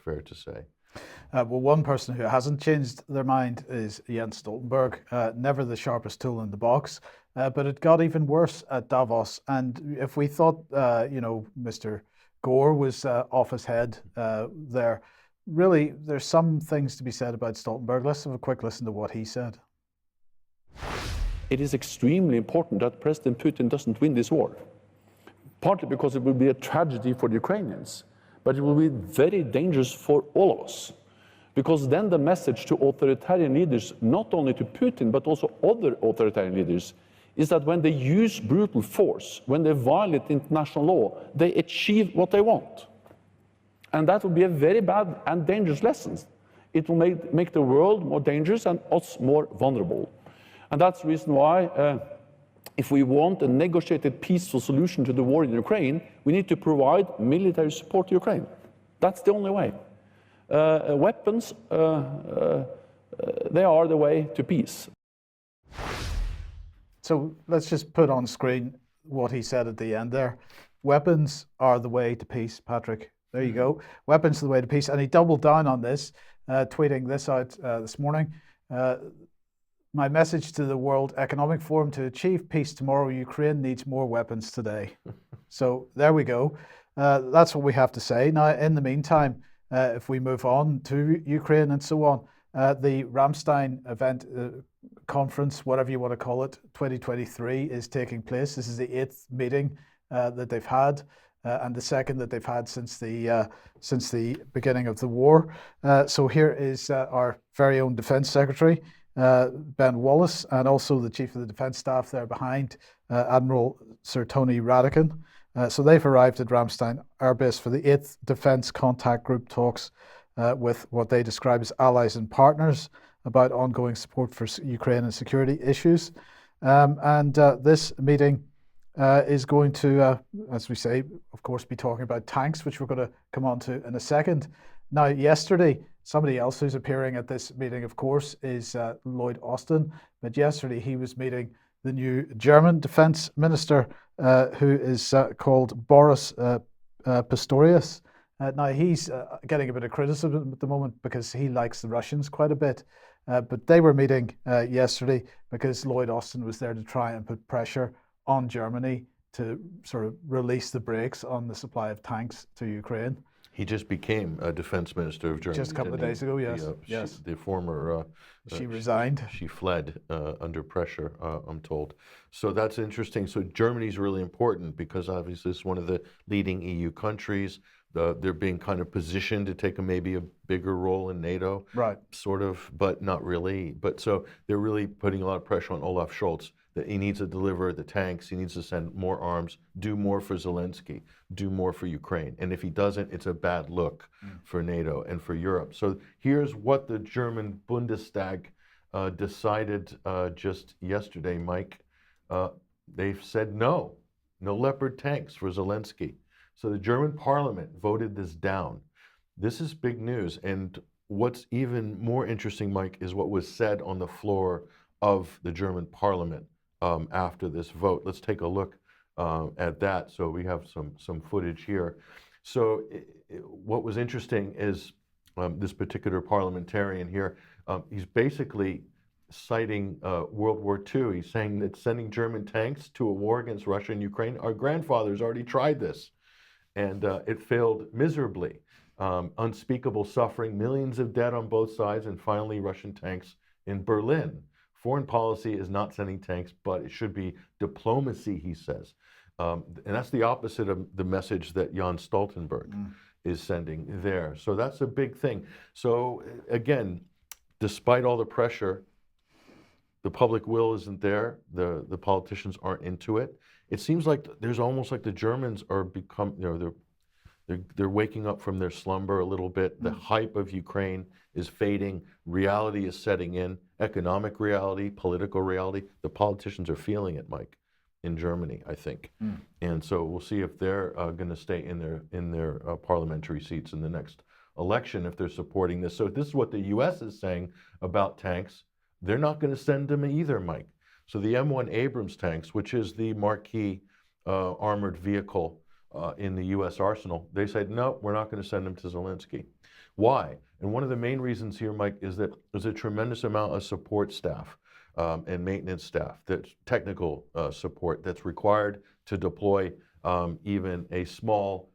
fair to say. Well, one person who hasn't changed their mind is Jens Stoltenberg. Never the sharpest tool in the box, but it got even worse at Davos. And if we thought, Mr. Gore was off his head there, really, there's some things to be said about Stoltenberg. Let's have a quick listen to what he said. It is extremely important that President Putin doesn't win this war, partly because it will be a tragedy for the Ukrainians, but it will be very dangerous for all of us, because then the message to authoritarian leaders, not only to Putin, but also other authoritarian leaders, is that when they use brutal force, when they violate international law, they achieve what they want. And that will be a very bad and dangerous lesson. It will make the world more dangerous and us more vulnerable. And that's the reason why, if we want a negotiated peaceful solution to the war in Ukraine, we need to provide military support to Ukraine. That's the only way. Weapons, they are the way to peace. So let's just put on screen what he said at the end there. Weapons are the way to peace, Patrick. There you go. Weapons are the way to peace. And he doubled down on this, tweeting this out this morning. My message to the World Economic Forum: to achieve peace tomorrow, Ukraine needs more weapons today. So there we go. That's what we have to say. Now, in the meantime, if we move on to Ukraine and so on, the Ramstein event, conference, whatever you want to call it, 2023 is taking place. This is the 8th meeting that they've had, and the second that they've had since the beginning of the war. So here is our very own Defence Secretary, Ben Wallace, and also the Chief of the Defence Staff there behind, Admiral Sir Tony Radakin. So they've arrived at Ramstein Air Base for the 8th Defence Contact Group talks with what they describe as allies and partners about ongoing support for Ukraine and security issues. And this meeting is going to, as we say, of course, be talking about tanks, which we're going to come on to in a second. Now, yesterday, somebody else who's appearing at this meeting, of course, is Lloyd. But yesterday he was meeting the new German Defence Minister, who is called Boris Pistorius. Now, he's getting a bit of criticism at the moment because he likes the Russians quite a bit. But they were meeting yesterday because Lloyd Austin was there to try and put pressure on Germany to sort of release the brakes on the supply of tanks to Ukraine. He just became a defense minister of Germany. Just a couple of days ago, yes. Yes. The former... she resigned. She fled under pressure, I'm told. So that's interesting. So Germany's really important because obviously it's one of the leading EU countries. They're being kind of positioned to take maybe a bigger role in NATO. Right. Sort of, but not really. But so they're really putting a lot of pressure on Olaf Scholz that he needs to deliver the tanks, he needs to send more arms, do more for Zelensky, do more for Ukraine. And if he doesn't, it's a bad look for NATO and for Europe. So here's what the German Bundestag decided just yesterday, Mike. They've said no Leopard tanks for Zelensky. So the German parliament voted this down. This is big news. And what's even more interesting, Mike, is what was said on the floor of the German parliament after this vote. Let's take a look at that. So we have some footage here. So what was interesting is this particular parliamentarian here, he's basically citing World War II. He's saying that sending German tanks to a war against Russia and Ukraine, our grandfathers already tried this, and it failed miserably. Unspeakable suffering, millions of dead on both sides, and finally Russian tanks in Berlin. Foreign policy is not sending tanks, but it should be diplomacy, he says. And that's the opposite of the message that Jens Stoltenberg is sending there. So that's a big thing. So again, despite all the pressure, the public will isn't there. The politicians aren't into it. It seems like there's almost like the Germans are they're waking up from their slumber a little bit. The hype of Ukraine is fading. Reality is setting in. Economic reality, political reality. The politicians are feeling it, Mike, in Germany, I think. And so we'll see if they're going to stay in their parliamentary seats in the next election if they're supporting this. So this is what the U.S. is saying about tanks. They're not going to send them either, Mike. So the M1 Abrams tanks, which is the marquee armored vehicle in the U.S. arsenal, they said, no, we're not going to send them to Zelensky. Why? And one of the main reasons here, Mike, is that there's a tremendous amount of support staff and maintenance staff, that's technical support that's required to deploy even a small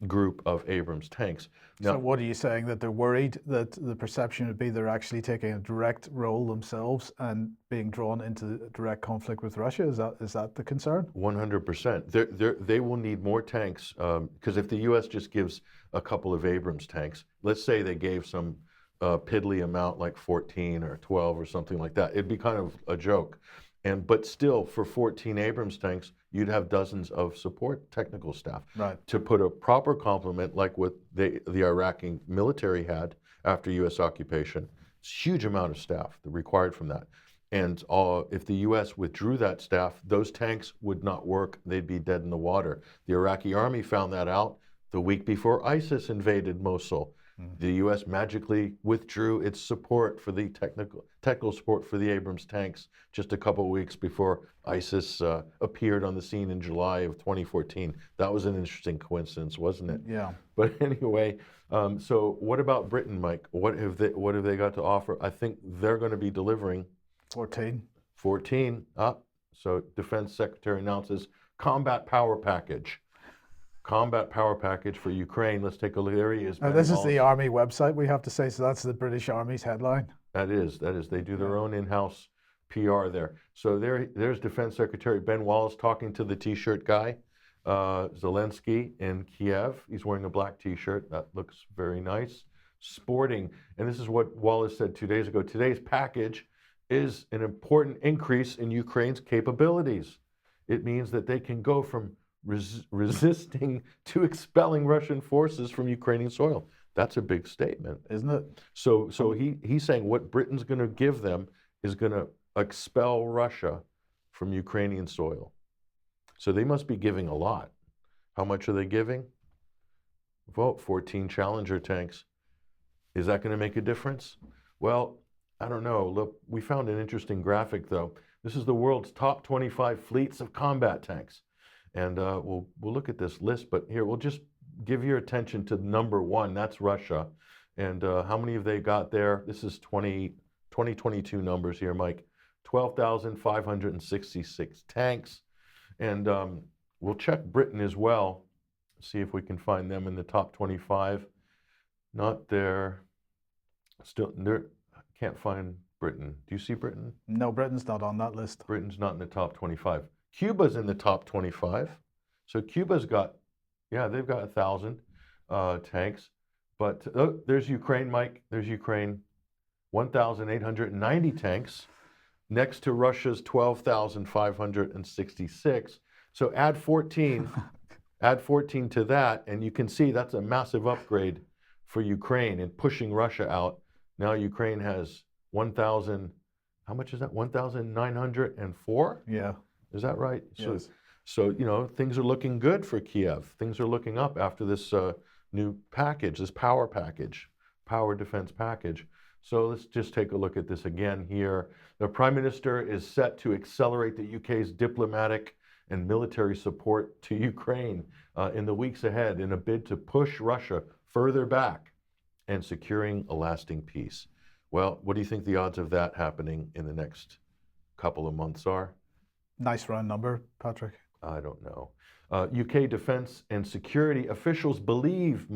group of Abrams tanks. So what are you saying, that they're worried that the perception would be they're actually taking a direct role themselves and being drawn into direct conflict with Russia? Is that the concern? 100%. They will need more tanks because if the U.S. just gives a couple of Abrams tanks, let's say they gave some piddly amount like 14 or 12 or something like that, it'd be kind of a joke. But still, for 14 Abrams tanks, you'd have dozens of support technical staff. Right. To put a proper complement like what the Iraqi military had after U.S. occupation, it's a huge amount of staff required from that. And if the U.S. withdrew that staff, those tanks would not work. They'd be dead in the water. The Iraqi army found that out the week before ISIS invaded Mosul. The U.S. magically withdrew its support for the technical support for the Abrams tanks just a couple of weeks before ISIS appeared on the scene in July of 2014. That was an interesting coincidence, wasn't it? Yeah. But anyway, so what about Britain, Mike? What have they got to offer? I think they're going to be delivering 14. 14 up. So Defense Secretary announces combat power package. Combat power package for Ukraine. Let's take a look. There he is. Now, this is the Army website, we have to say, so that's the British Army's headline. That is. They do their own in-house PR there. So there's Defense Secretary Ben Wallace talking to the T-shirt guy, Zelensky in Kiev. He's wearing a black T-shirt. That looks very nice. Sporting. And this is what Wallace said 2 days ago. Today's package is an important increase in Ukraine's capabilities. It means that they can go from resisting to expelling Russian forces from Ukrainian soil. That's a big statement, isn't it? So he's saying what Britain's going to give them is going to expel Russia from Ukrainian soil. So they must be giving a lot. How much are they giving? Well, 14 Challenger tanks. Is that going to make a difference? Well, I don't know. Look, we found an interesting graphic though. This is the world's top 25 fleets of combat tanks. And we'll look at this list, but here we'll just give your attention to number one. That's Russia. And how many have they got there? This is 2022 numbers here, Mike. 12,566 tanks. And we'll check Britain as well, see if we can find them in the top 25. Not there. Still, can't find Britain. Do you see Britain? No, Britain's not on that list. Britain's not in the top 25. Cuba's in the top 25. So Cuba's got, they've got 1,000 tanks. But there's Ukraine, Mike. There's Ukraine. 1,890 tanks next to Russia's 12,566. So add 14 to that, and you can see that's a massive upgrade for Ukraine in pushing Russia out. Now Ukraine has 1,000, how much is that? 1,904? Yeah. Is that right? Yes. So things are looking good for Kiev. Things are looking up after this new package, this power defense package. So let's just take a look at this again here. The Prime Minister is set to accelerate the UK's diplomatic and military support to Ukraine in the weeks ahead in a bid to push Russia further back and securing a lasting peace. Well, what do you think the odds of that happening in the next couple of months are? Nice round number, Patrick. I don't know. UK defense and security officials believe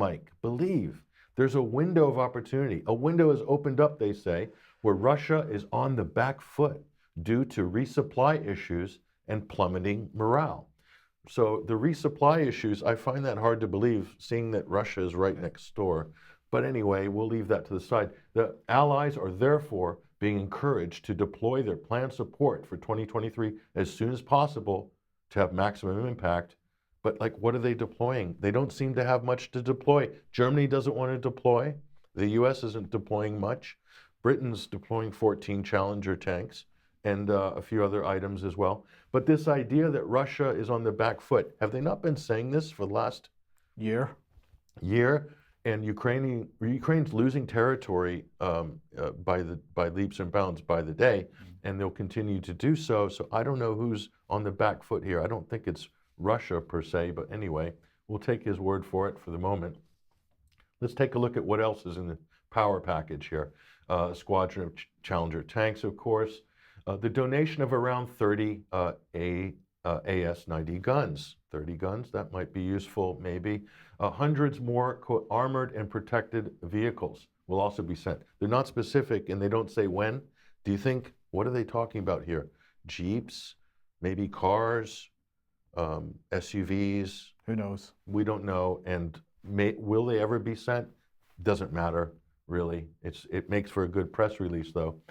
there's a window of opportunity. A window has opened up, they say, where Russia is on the back foot due to resupply issues and plummeting morale. So the resupply issues, I find that hard to believe, seeing that Russia is right next door. But anyway, we'll leave that to the side. The allies are therefore being encouraged to deploy their planned support for 2023 as soon as possible to have maximum impact. But what are they deploying? They don't seem to have much to deploy. Germany doesn't want to deploy. The US isn't deploying much. Britain's deploying 14 Challenger tanks and a few other items as well. But this idea that Russia is on the back foot, have they not been saying this for the last year? And Ukraine's losing territory by leaps and bounds by the day, and they'll continue to do so. So I don't know who's on the back foot here. I don't think it's Russia per se, but anyway, we'll take his word for it for the moment. Let's take a look at what else is in the power package here. A squadron of Challenger tanks, of course. The donation of around 30 AS-90 guns. 30 guns, that might be useful, maybe. Hundreds more, quote, armored and protected vehicles will also be sent. They're not specific and they don't say when. Do you think, what are they talking about here? Jeeps, maybe cars, SUVs? Who knows? We don't know. And will they ever be sent? Doesn't matter, really. It makes for a good press release, though.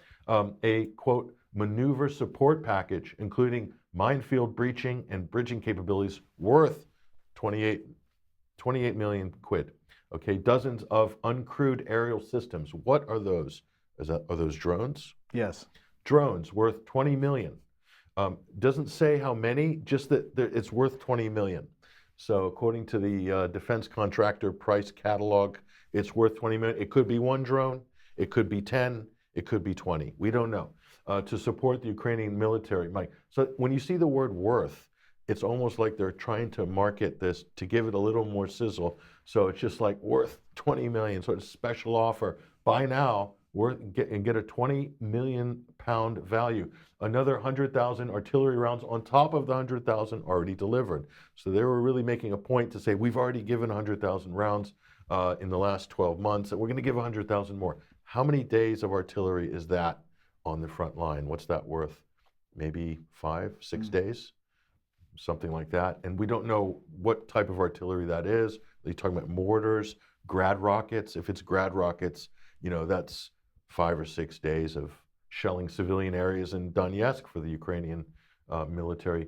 A, quote, maneuver support package, including minefield breaching and bridging capabilities worth 28 million quid. Okay, dozens of uncrewed aerial systems. What are those? Are those drones? Yes. Drones worth 20 million. Doesn't say how many, just that it's worth 20 million. So according to the defense contractor price catalog, it's worth 20 million. It could be one drone, it could be 10, it could be 20. We don't know. To support the Ukrainian military, Mike. So when you see the word worth, it's almost like they're trying to market this to give it a little more sizzle. So it's just like worth 20 million, sort of special offer. Buy now, get a 20 million pound value. Another 100,000 artillery rounds on top of the 100,000 already delivered. So they were really making a point to say, we've already given 100,000 rounds in the last 12 months, and we're going to give 100,000 more. How many days of artillery is that on the front line? What's that worth? Maybe 5, 6 days? Something like that. And we don't know what type of artillery that is. Are they talking about mortars, grad rockets? If it's grad rockets, you know, that's 5 or 6 days of shelling civilian areas in Donetsk for the Ukrainian military.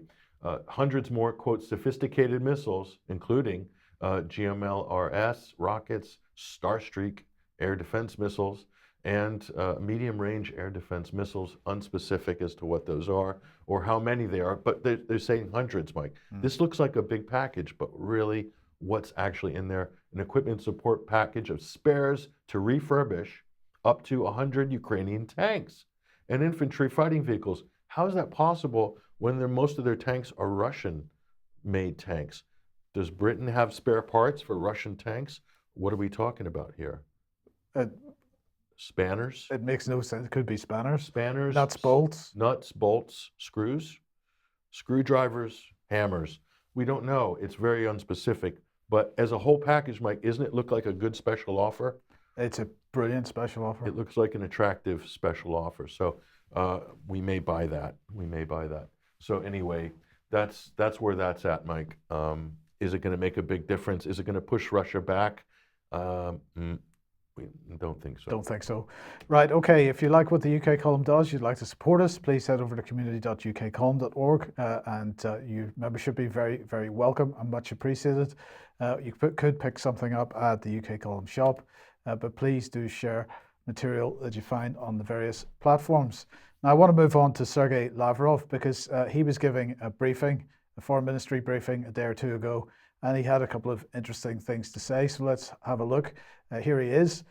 Hundreds more, quote, sophisticated missiles, including GMLRS rockets, Starstreak air defense missiles, and medium-range air defense missiles, unspecific as to what those are or how many they are, but they're saying hundreds, Mike. This looks like a big package, but really what's actually in there? An equipment support package of spares to refurbish up to 100 Ukrainian tanks and infantry fighting vehicles. How is that possible when most of their tanks are Russian-made tanks? Does Britain have spare parts for Russian tanks? What are we talking about here? Spanners? It makes no sense. It could be spanners. Spanners. Nuts, bolts. Nuts, bolts, screws, screwdrivers, hammers. We don't know. It's very unspecific. But as a whole package, Mike, doesn't it look like a good special offer? It's a brilliant special offer. It looks like an attractive special offer. So we may buy that. We may buy that. So anyway, that's where that's at, Mike. Is it going to make a big difference? Is it going to push Russia back? We don't think so. Don't think so. Right, okay, if you like what the UK column does, you'd like to support us, please head over to community.ukcolumn.org and your membership be very, very welcome and much appreciated. You could pick something up at the UK column shop, but please do share material that you find on the various platforms. Now I want to move on to Sergey Lavrov because he was giving a briefing, a foreign ministry briefing a day or two ago, and he had a couple of interesting things to say. So let's have a look. Here he is.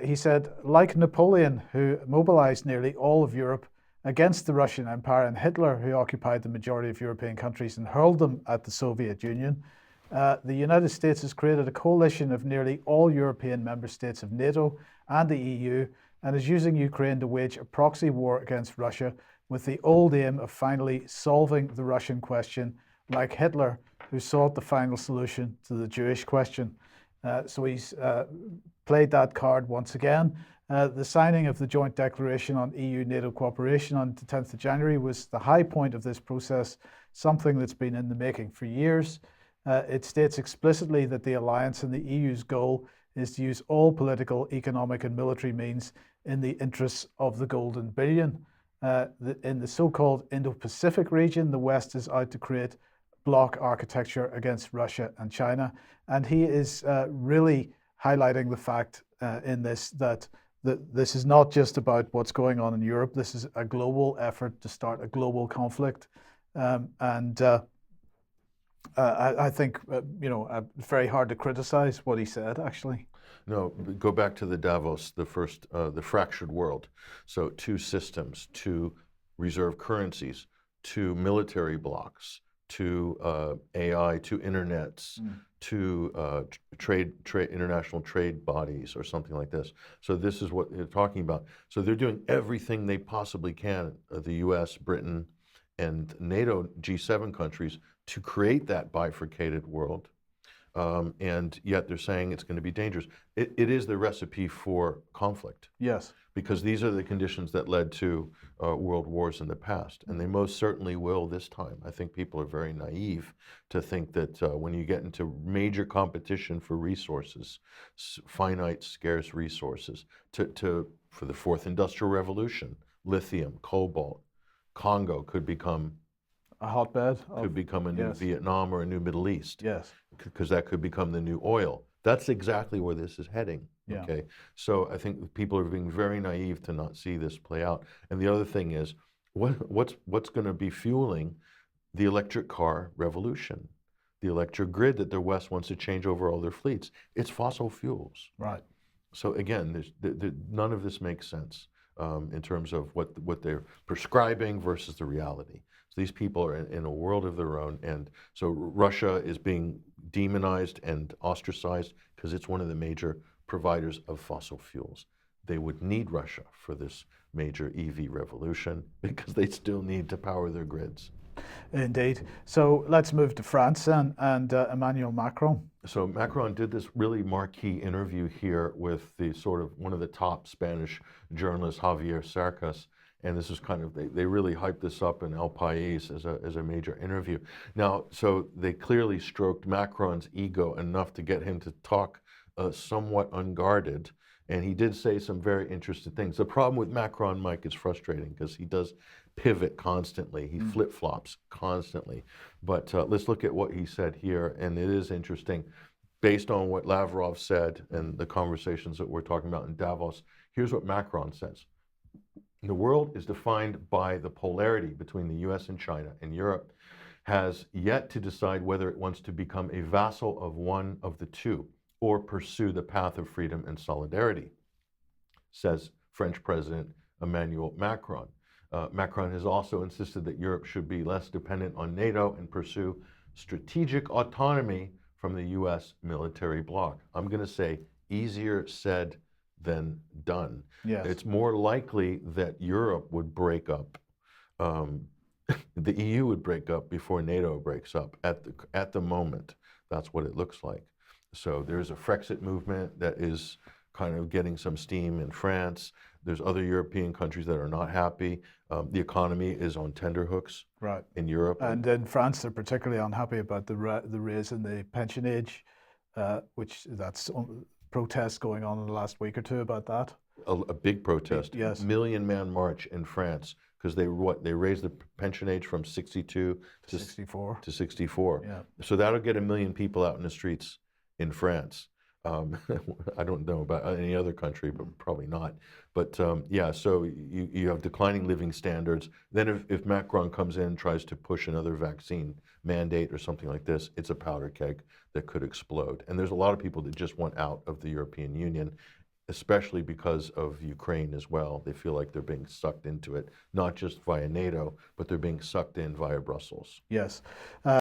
He said, like Napoleon, who mobilized nearly all of Europe against the Russian Empire, and Hitler, who occupied the majority of European countries and hurled them at the Soviet Union, the United States has created a coalition of nearly all European member states of NATO and the EU, and is using Ukraine to wage a proxy war against Russia with the old aim of finally solving the Russian question, like Hitler, who sought the final solution to the Jewish question. So he's played that card once again. The signing of the joint declaration on EU-NATO cooperation on the 10th of January was the high point of this process, something that's been in the making for years. It states explicitly that the alliance and the EU's goal is to use all political, economic and military means in the interests of the Golden Billion. In the so-called Indo-Pacific region, the West is out to create bloc architecture against Russia and China. And he is really highlighting the fact in this that this is not just about what's going on in Europe. This is a global effort to start a global conflict. I think, very hard to criticize what he said, actually. No, go back to the Davos, the fractured world. So 2 systems, 2 reserve currencies, 2 military blocs, to AI, to internets, to international trade bodies or something like this. So this is what they're talking about. So they're doing everything they possibly can, the US, Britain, and NATO G7 countries, to create that bifurcated world. And yet they're saying it's going to be dangerous. It is the recipe for conflict. Yes. Because these are the conditions that led to world wars in the past, and they most certainly will this time. I think people are very naive to think that when you get into major competition for resources, finite, scarce resources, for the fourth industrial revolution, lithium, cobalt, Congo could become A hotbed. could become a new yes. Vietnam or a new Middle East, Yes. because that could become the new oil. That's exactly where this is heading. Yeah. Okay, so I think people are being very naive to not see this play out. And the other thing is, what's going to be fueling the electric car revolution, the electric grid that the West wants to change over all their fleets? It's fossil fuels. Right. So again, none of this makes sense in terms of what they're prescribing versus the reality. So these people are in a world of their own, and so Russia is being demonized and ostracized because it's one of the major providers of fossil fuels. They would need Russia for this major EV revolution because they still need to power their grids. Indeed. So let's move to France and Emmanuel Macron. So Macron did this really marquee interview here with the sort of one of the top Spanish journalists, Javier Cercas, and this is kind of, they really hyped this up in El País as a major interview. Now, so they clearly stroked Macron's ego enough to get him to talk somewhat unguarded, and he did say some very interesting things. The problem with Macron, Mike, is frustrating because he does pivot constantly. He flip-flops constantly. But let's look at what he said here, and it is interesting. Based on what Lavrov said and the conversations that we're talking about in Davos, here's what Macron says. The world is defined by the polarity between the US and China, and Europe has yet to decide whether it wants to become a vassal of one of the two or pursue the path of freedom and solidarity, says French President Emmanuel Macron. Macron has also insisted that Europe should be less dependent on NATO and pursue strategic autonomy from the US military bloc. I'm going to say easier said than done. Yes. It's more likely that Europe would break up. The EU would break up before NATO breaks up at the moment. That's what it looks like. So there's a Frexit movement that is kind of getting some steam in France. There's other European countries that are not happy. The economy is on tenterhooks Right. in Europe. And in France, they're particularly unhappy about the raise in the pension age, which that's protests going on in the last week or two about that. A big protest. Yes. Million-man march in France because they raised the pension age from 62 to 64. to 64. Yeah. So that'll get 1 million people out in the streets in France. I don't know about any other country, but probably not. But yeah, so you have declining living standards. Then if Macron comes in and tries to push another vaccine mandate or something like this, it's a powder keg that could explode. And there's a lot of people that just want out of the European Union, especially because of Ukraine as well. They feel like they're being sucked into it, not just via NATO, but they're being sucked in via Brussels. Yes.